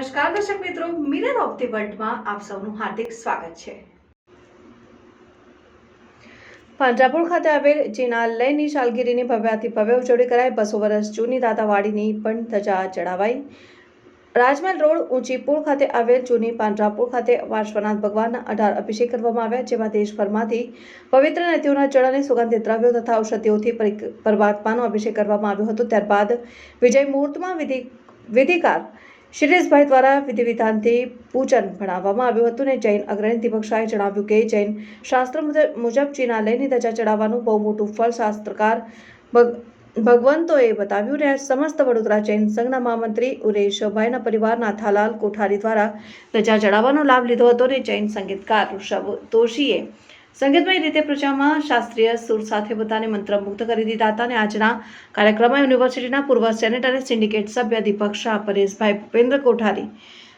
નમસ્કાર દર્શક મિત્રો, મિરર ઓફ ધી વર્લ્ડમાં આપ સૌનું હાર્દિક સ્વાગત છે। પાંજરાપોળ ખાતે આવેલ જિનાલયની સાલગીરીની ભવ્યાથી ભવ્ય ઉજવણી કરાઈ। 200 વર્ષ જૂની દાદાવાડીની પણ ધજા ચડાવાઈ। રાજમહેલ રોડ ઊંચી પુલ ખાતે આવેલ જૂની પાંજરાપોળ ખાતે પાર્શ્વનાથ ભગવાનના 18 અભિષેક કરવામાં આવ્યા, જેમાં દેશભરમાંથી પવિત્ર નદીઓના જળ અને સુગંધિત દ્રવ્યો તથા ઔષધિઓથી પરમાત્માનો અભિષેક કરવામાં આવ્યો હતો। ત્યારબાદ વિજય મુહૂર્તમાં વિધિકાર શિરીષભાઈ દ્વારા વિધિ વિધાનથી પૂજન ભણાવવામાં આવ્યું હતું અને જૈન અગ્રણી દીપક શાહે જણાવ્યું કે જૈન શાસ્ત્ર મુજબ જિનાલયની ધજા ચડાવવાનું બહુ મોટું ફળ શાસ્ત્રકાર ભગવંતોએ બતાવ્યું અને સમસ્ત વડોદરા જૈન સંઘના મહામંત્રી ઉરેશભાઈના પરિવાર નાથાલાલ કોઠારી દ્વારા ધજા ચડાવવાનો લાભ લીધો હતો અને જૈન સંગીતકાર ઋષભ દોશીએ સંગીતમય રીતે પ્રજામાં શાસ્ત્રીય સુર સાથે બધાને મંત્રમુગ્ધ કરી દીધા હતા અને આજના કાર્યક્રમમાં યુનિવર્સિટીના પૂર્વ સેનેટ અને સિન્ડિકેટ સભ્ય દીપક શાહ, પરેશભાઈ, ભૂપેન્દ્ર કોઠારી,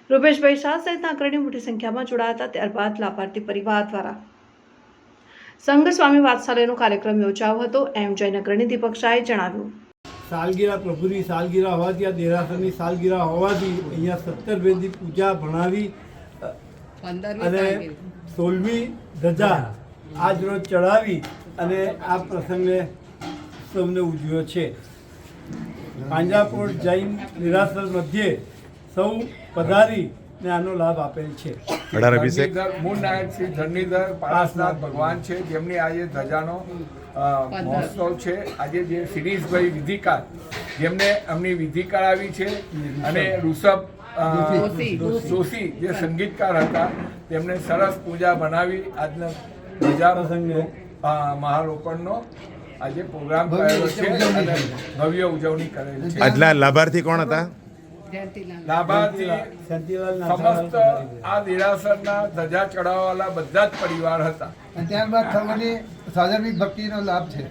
રૂપેશભાઈ શાહ સહિતના અગ્રણીઓ મોટી સંખ્યામાં જોડાયા હતા। ત્યારબાદ લાભાર્થી પરિવાર દ્વારા સંઘ સ્વામી વાત્સલ્યનો કાર્યક્રમ યોજાયો હતો, એમ જૈન અગ્રણી દીપક શાહે જણાવ્યું। સાલગીરા પ્રભુની સાલગીરા હોવાથી, આ દેરાસરની સાલગીરા હોવાથી અહીંયા 17 વેદી પૂજા ભણાવી અને 16મી ધજા આજ રોજ ચડાવી અને આ પ્રસંગને સૌને ઉજવ્યો છે। પાંજરાપોળ જૈન નિરાસર મધ્યે સૌ પધારી ને આનો લાભ આપેલ છે। મૂળ નાયક શ્રી ધરણીધર પારસનાથ ભગવાન છે, જેમની આજે ધજાનો મહોત્સવ છે। આજે જે શિરીષભાઈ વિધિકાર, જેમને એમની વિધિ કરાવી છે, અને ઋષભ જોશી જે સંગીતકાર હતા, તેમને સરસ પૂજા બનાવી આજના ધજા પ્રસંગે મહારોપણનો આજે પ્રોગ્રામ કરેલો છે અને ભવ્ય ઉજવણી કરેલ છે। આજના લાભાર્થી કોણ હતા? લાભાર્થી સમસ્ત આ દેરાસરના ધજા ચડાવવાવાળા બધા જ પરિવાર હતા। ત્યારબાદ સર્વની સાધર્મિક ભક્તિનો લાભ છે।